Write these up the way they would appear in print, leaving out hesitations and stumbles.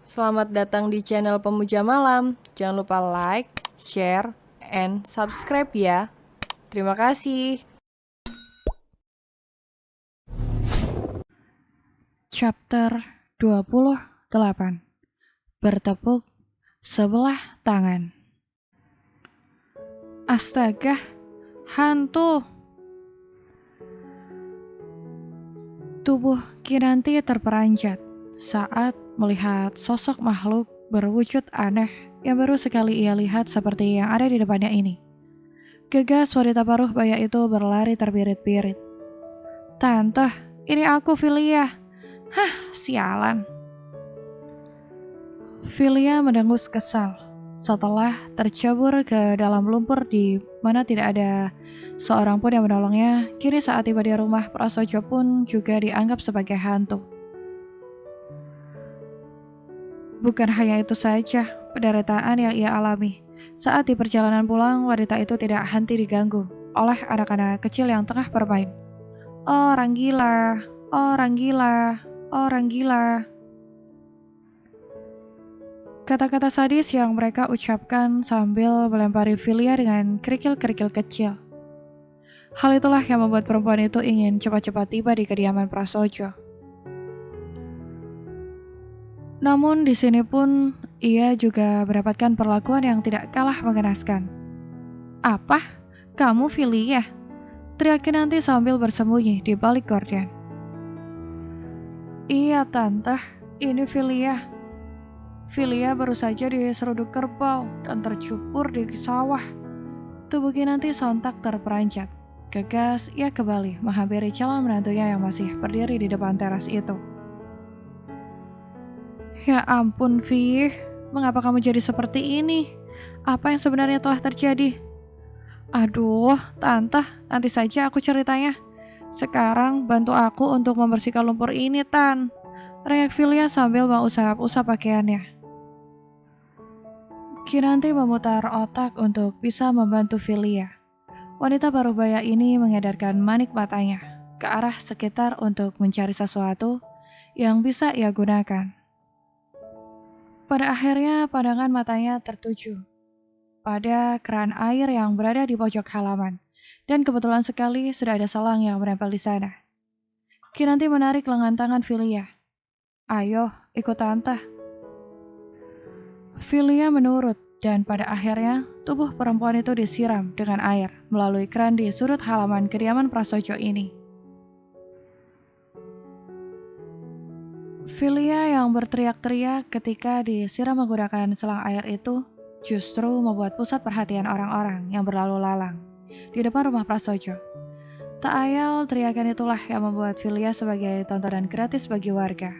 Selamat datang di channel Pemuja Malam. Jangan lupa like, share, and subscribe ya. Terima kasih. Chapter 28. Bertepuk sebelah tangan. Astaga, hantu! Tubuh Kinanti terperanjat saat melihat sosok makhluk berwujud aneh yang baru sekali ia lihat seperti yang ada di depannya ini. Gegas wanita paruh baya itu berlari terbirit-birit. "Tante, ini aku Filia." "Hah, sialan." Filia mendengus kesal setelah tercebur ke dalam lumpur di mana tidak ada seorang pun yang menolongnya. Kini saat tiba di rumah, Prasojo pun juga dianggap sebagai hantu. Bukan hanya itu saja penderitaan yang ia alami. Saat di perjalanan pulang, wanita itu tidak henti diganggu oleh anak-anak kecil yang tengah bermain. "Orang gila, orang gila, orang gila." Kata-kata sadis yang mereka ucapkan sambil melempari Filia dengan kerikil-kerikil kecil. Hal itulah yang membuat perempuan itu ingin cepat-cepat tiba di kediaman Prasojo. Namun di sini pun ia juga mendapatkan perlakuan yang tidak kalah mengenaskan. "Apa? Kamu Filia?" teriak Kinanti sambil bersembunyi di balik gorden. "Iya tante, ini Filia." Filia baru saja diseruduk kerbau dan tercubur di sawah. Tubuh Kinanti sontak terperanjat. Gegas ia kembali menghampiri calon menantunya yang masih berdiri di depan teras itu. "Ya ampun, Vi, mengapa kamu jadi seperti ini? Apa yang sebenarnya telah terjadi?" "Aduh, tante, nanti saja aku ceritanya. Sekarang bantu aku untuk membersihkan lumpur ini, Tan," teriak Filia sambil mengusap-usap pakaiannya. Kinanti memutar otak untuk bisa membantu Filia. Wanita parubaya ini mengedarkan manik matanya ke arah sekitar untuk mencari sesuatu yang bisa ia gunakan. Pada akhirnya pandangan matanya tertuju pada keran air yang berada di pojok halaman, dan kebetulan sekali sudah ada selang yang menempel di sana. Kinanti menarik lengan tangan Filia. "Ayo, ikut tante." Filia menurut, dan pada akhirnya tubuh perempuan itu disiram dengan air melalui keran di sudut halaman kediaman Prasojo ini. Filia yang berteriak-teriak ketika disiram menggunakan selang air itu justru membuat pusat perhatian orang-orang yang berlalu lalang di depan rumah Prasojo. Tak ayal teriakan itulah yang membuat Filia sebagai tontonan gratis bagi warga.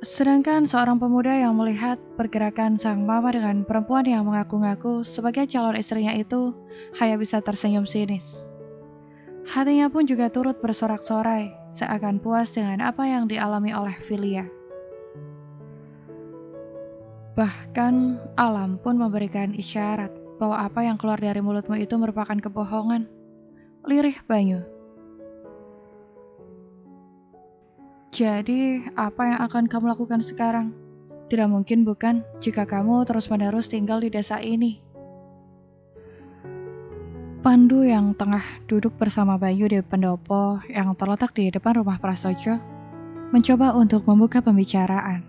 Sedangkan seorang pemuda yang melihat pergerakan sang mama dengan perempuan yang mengaku-ngaku sebagai calon istrinya itu hanya bisa tersenyum sinis. Hatinya pun juga turut bersorak-sorai, seakan puas dengan apa yang dialami oleh Filia. Bahkan alam pun memberikan isyarat bahwa apa yang keluar dari mulutmu itu merupakan kebohongan. Lirih Banyu. "Jadi, apa yang akan kamu lakukan sekarang? Tidak mungkin bukan jika kamu terus-menerus tinggal di desa ini?" Pandu yang tengah duduk bersama Bayu di pendopo yang terletak di depan rumah Prasojo mencoba untuk membuka pembicaraan.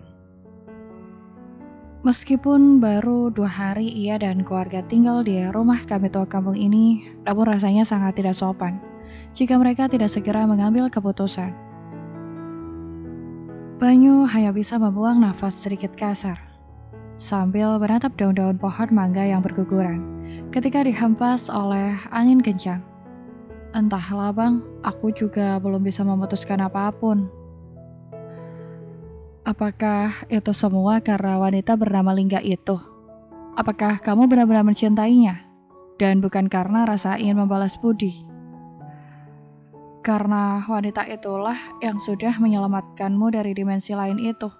Meskipun baru 2 hari ia dan keluarga tinggal di rumah kami tua kampung ini, namun rasanya sangat tidak sopan jika mereka tidak segera mengambil keputusan. Banyu hanya bisa membuang nafas sedikit kasar sambil menatap daun-daun pohon mangga yang berguguran ketika dihempas oleh angin kencang. "Entahlah bang, aku juga belum bisa memutuskan apapun." "Apakah itu semua karena wanita bernama Lingga itu? Apakah kamu benar-benar mencintainya? Dan bukan karena rasa ingin membalas budi?" "Karena wanita itulah yang sudah menyelamatkanmu dari dimensi lain itu,"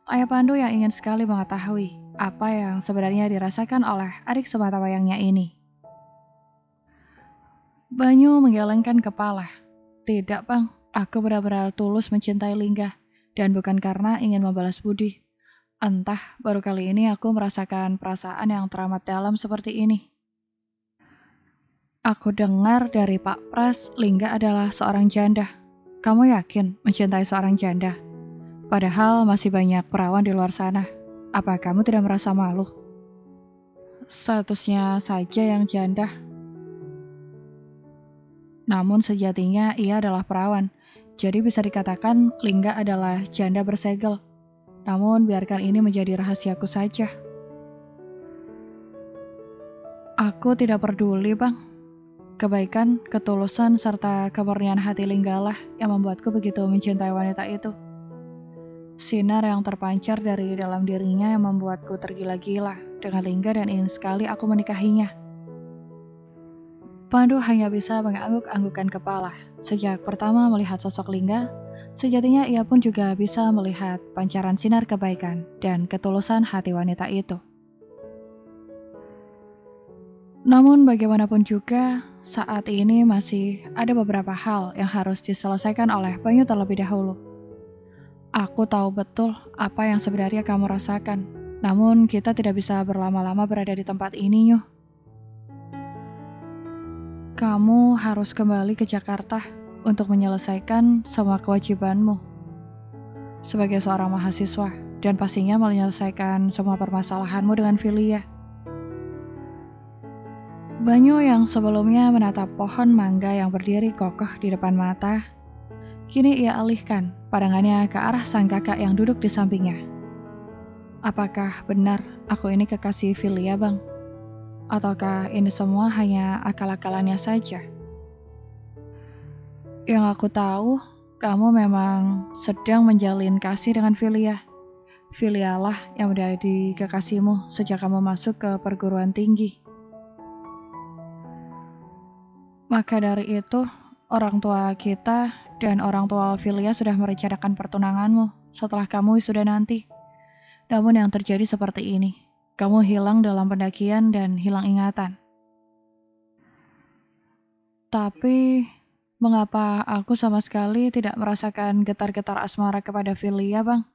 tanya Pandu yang ingin sekali mengetahui apa yang sebenarnya dirasakan oleh adik sematawayangnya ini. Banyu menggelengkan kepala. "Tidak bang, aku benar-benar tulus mencintai Lingga, dan bukan karena ingin membalas budi. Entah, baru kali ini aku merasakan perasaan yang teramat dalam seperti ini. Aku dengar dari Pak Pras, Lingga adalah seorang janda. Kamu yakin mencintai seorang janda? Padahal masih banyak perawan di luar sana. Apa kamu tidak merasa malu? Statusnya saja yang janda. Namun sejatinya ia adalah perawan. Jadi bisa dikatakan Lingga adalah janda bersegel. Namun biarkan ini menjadi rahasiaku saja. Aku tidak peduli, Bang. Kebaikan, ketulusan, serta kemurnian hati Linggalah yang membuatku begitu mencintai wanita itu. Sinar yang terpancar dari dalam dirinya yang membuatku tergila-gila dengan Lingga dan ingin sekali aku menikahinya. Pandu hanya bisa mengangguk-anggukkan kepala. Sejak pertama melihat sosok Lingga, sejatinya ia pun juga bisa melihat pancaran sinar kebaikan dan ketulusan hati wanita itu. Namun bagaimanapun juga, saat ini masih ada beberapa hal yang harus diselesaikan oleh Banyu terlebih dahulu. Aku tahu betul apa yang sebenarnya kamu rasakan, namun kita tidak bisa berlama-lama berada di tempat ini, Nyuh. Kamu harus kembali ke Jakarta untuk menyelesaikan semua kewajibanmu sebagai seorang mahasiswa dan pastinya menyelesaikan semua permasalahanmu dengan Filia. Banyu yang sebelumnya menatap pohon mangga yang berdiri kokoh di depan mata, kini ia alihkan pandangannya ke arah sang kakak yang duduk di sampingnya. Apakah benar aku ini kekasih Filia, Bang? Ataukah ini semua hanya akal-akalannya saja? Yang aku tahu, kamu memang sedang menjalin kasih dengan Filia. Filialah yang menjadi kekasihmu sejak kamu masuk ke perguruan tinggi. Maka dari itu, orang tua kita dan orang tua Filia sudah merencanakan pertunanganmu setelah kamu wisuda nanti. Namun yang terjadi seperti ini. Kamu hilang dalam pendakian dan hilang ingatan. Tapi, mengapa aku sama sekali tidak merasakan getar-getar asmara kepada Filia, Bang?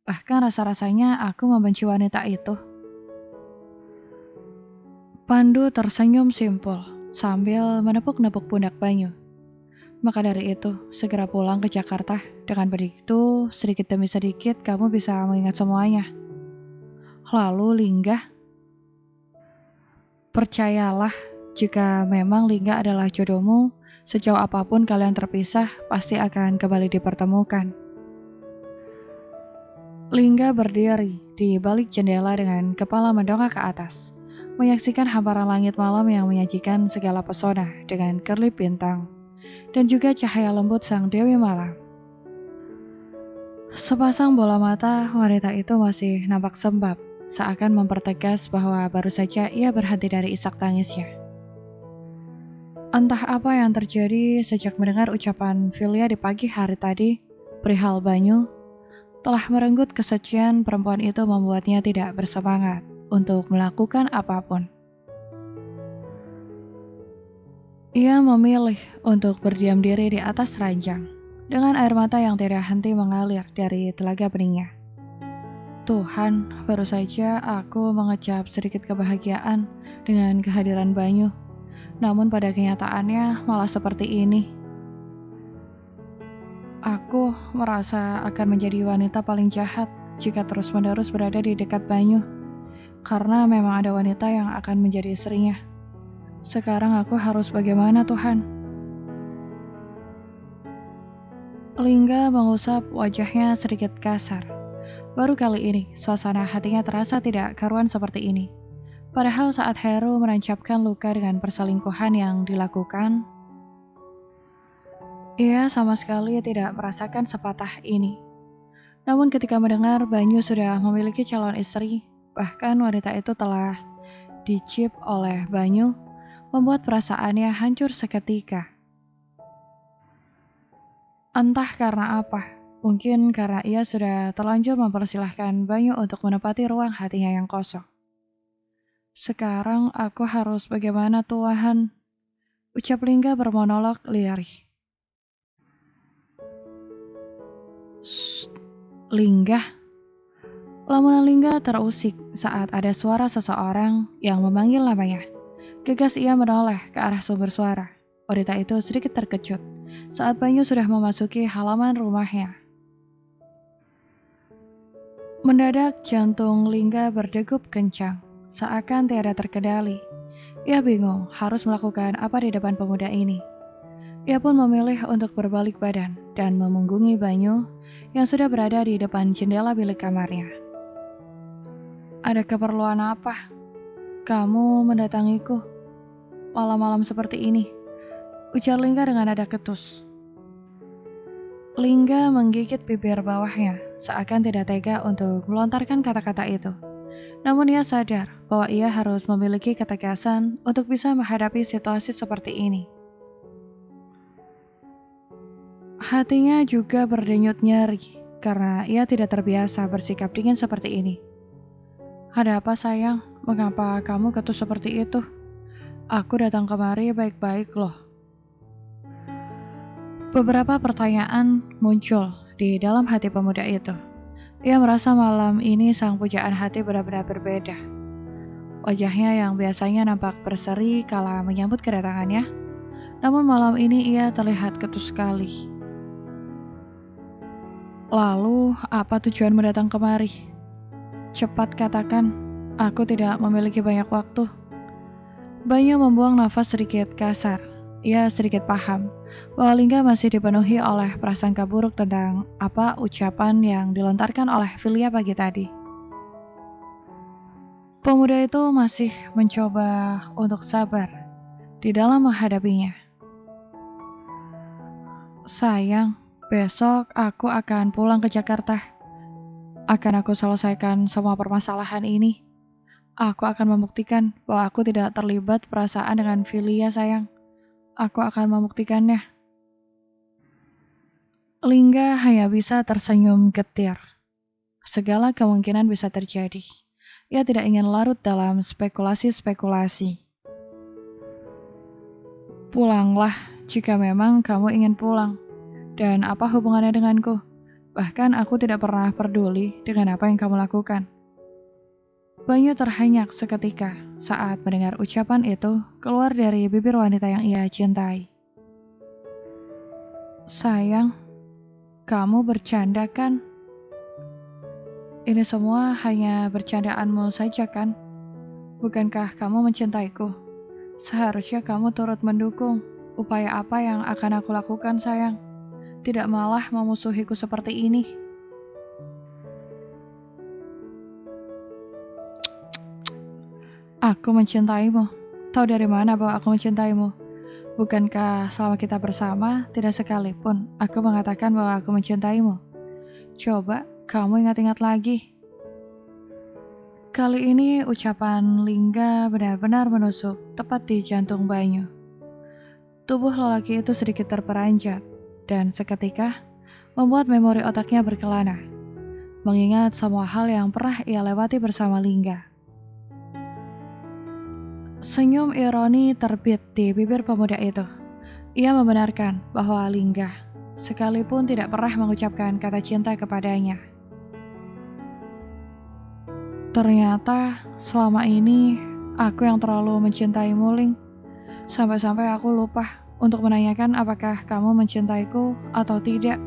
Bahkan rasa-rasanya aku membenci wanita itu. Pandu tersenyum simpul sambil menepuk-nepuk pundak Banyu. Maka dari itu, segera pulang ke Jakarta. Dengan begitu, sedikit demi sedikit kamu bisa mengingat semuanya. Lalu Lingga, percayalah, jika memang Lingga adalah jodohmu, sejauh apapun kalian terpisah, pasti akan kembali dipertemukan. Lingga berdiri di balik jendela dengan kepala mendongak ke atas, menyaksikan hamparan langit malam yang menyajikan segala pesona dengan kerlip bintang, dan juga cahaya lembut sang Dewi Malam. Sepasang bola mata wanita itu masih nampak sembab, seakan mempertegas bahwa baru saja ia berhenti dari isak tangisnya. Entah apa yang terjadi sejak mendengar ucapan Filia di pagi hari tadi, perihal Banyu, telah merenggut kesucian perempuan itu membuatnya tidak bersemangat untuk melakukan apapun. Ia memilih untuk berdiam diri di atas ranjang, dengan air mata yang tidak henti mengalir dari telaga beningnya. Tuhan, baru saja aku mengecap sedikit kebahagiaan dengan kehadiran Banyu. Namun pada kenyataannya malah seperti ini. Aku merasa akan menjadi wanita paling jahat jika terus-menerus berada di dekat Banyu. Karena memang ada wanita yang akan menjadi istrinya. Sekarang aku harus bagaimana, Tuhan? Lingga mengusap wajahnya sedikit kasar. Baru kali ini, suasana hatinya terasa tidak karuan seperti ini. Padahal saat Heru menancapkan luka dengan perselingkuhan yang dilakukan, ia sama sekali tidak merasakan sepatah ini. Namun ketika mendengar Banyu sudah memiliki calon istri, bahkan wanita itu telah dicip oleh Banyu, membuat perasaannya hancur seketika. Entah karena apa. Mungkin karena ia sudah terlanjur mempersilahkan Banyu untuk menempati ruang hatinya yang kosong. Sekarang aku harus bagaimana, Tuhan? Ucap Lingga bermonolog lirih. Lingga. Lamunan Lingga terusik saat ada suara seseorang yang memanggil namanya. Gegas ia menoleh ke arah sumber suara. Wanita itu sedikit terkejut saat Banyu sudah memasuki halaman rumahnya. Mendadak jantung Lingga berdegup kencang, seakan tiada terkendali. Ia bingung harus melakukan apa di depan pemuda ini. Ia pun memilih untuk berbalik badan dan memunggungi Banyu yang sudah berada di depan jendela bilik kamarnya. Ada keperluan apa? Kamu mendatangiku malam-malam seperti ini, ujar Lingga dengan nada ketus. Lingga menggigit bibir bawahnya, seakan tidak tega untuk melontarkan kata-kata itu. Namun ia sadar bahwa ia harus memiliki ketegasan untuk bisa menghadapi situasi seperti ini. Hatinya juga berdenyut nyeri karena ia tidak terbiasa bersikap dingin seperti ini. Ada apa sayang? Mengapa kamu ketus seperti itu? Aku datang kemari baik-baik loh. Beberapa pertanyaan muncul di dalam hati pemuda itu. Ia merasa malam ini sang pujaan hati benar-benar berbeda. Wajahnya yang biasanya nampak berseri kala menyambut kedatangannya, namun malam ini ia terlihat ketus sekali. Lalu, apa tujuanmu datang kemari? Cepat katakan, aku tidak memiliki banyak waktu. Banyu membuang nafas sedikit kasar. Ia sedikit paham bahwa Lingga masih dipenuhi oleh prasangka buruk tentang apa ucapan yang dilontarkan oleh Filia pagi tadi. Pemuda itu masih mencoba untuk sabar di dalam menghadapinya. Sayang, besok aku akan pulang ke Jakarta. Akan aku selesaikan semua permasalahan ini. Aku akan membuktikan bahwa aku tidak terlibat perasaan dengan Filia, sayang. Aku akan membuktikannya. Lingga hanya bisa tersenyum getir. Segala kemungkinan bisa terjadi. Ia tidak ingin larut dalam spekulasi-spekulasi. Pulanglah jika memang kamu ingin pulang. Dan apa hubungannya denganku? Bahkan aku tidak pernah peduli dengan apa yang kamu lakukan. Banyu terhenyak seketika saat mendengar ucapan itu keluar dari bibir wanita yang ia cintai. Sayang, kamu bercanda kan? Ini semua hanya bercandaanmu saja kan? Bukankah kamu mencintaiku? Seharusnya kamu turut mendukung upaya apa yang akan aku lakukan, sayang. Tidak malah memusuhiku seperti ini. Aku mencintaimu. Tahu dari mana bahwa aku mencintaimu? Bukankah selama kita bersama, tidak sekalipun aku mengatakan bahwa aku mencintaimu? Coba kamu ingat-ingat lagi. Kali ini ucapan Lingga benar-benar menusuk tepat di jantung Banyu. Tubuh lelaki itu sedikit terperanjat dan seketika membuat memori otaknya berkelana, mengingat semua hal yang pernah ia lewati bersama Lingga. Senyum ironi terbit di bibir pemuda itu. Ia membenarkan bahwa Lingga, sekalipun tidak pernah mengucapkan kata cinta kepadanya, ternyata selama ini aku yang terlalu mencintaimu, Ling. Sampai-sampai aku lupa untuk menanyakan apakah kamu mencintaiku atau tidak.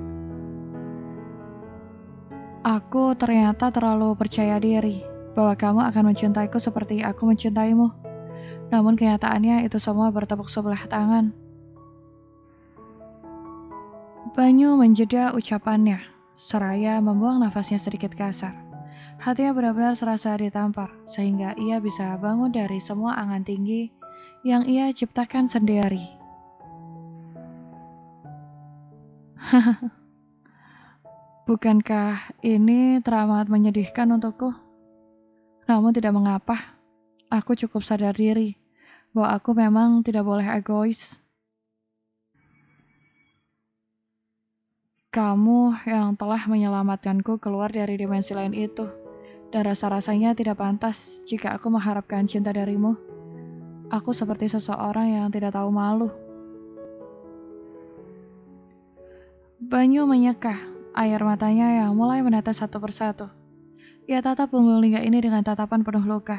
Aku ternyata terlalu percaya diri bahwa kamu akan mencintaiku seperti aku mencintaimu. Namun kenyataannya itu semua bertepuk sebelah tangan. Banyu menjeda ucapannya, seraya membuang nafasnya sedikit kasar. Hatinya benar-benar serasa ditampar, sehingga ia bisa bangun dari semua angan tinggi yang ia ciptakan sendiri. Bukankah ini teramat menyedihkan untukku? Namun tidak mengapa, aku cukup sadar diri bahwa aku memang tidak boleh egois. Kamu yang telah menyelamatkanku keluar dari dimensi lain itu, dan rasa-rasanya tidak pantas jika aku mengharapkan cinta darimu. Aku seperti seseorang yang tidak tahu malu. Banyu menyeka Air matanya yang mulai menetes satu persatu. Ia tatap punggung Lingga ini dengan tatapan penuh luka.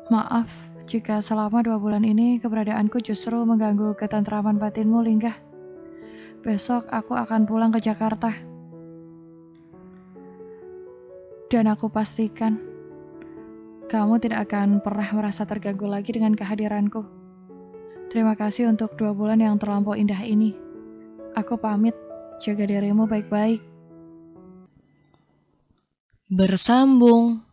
Maaf jika selama 2 bulan ini keberadaanku justru mengganggu ketentraman batinmu, Lingga. Besok aku akan pulang ke Jakarta. Dan aku pastikan kamu tidak akan pernah merasa terganggu lagi dengan kehadiranku. Terima kasih untuk 2 bulan yang terlampau indah ini. Aku pamit, jaga dirimu baik-baik. Bersambung.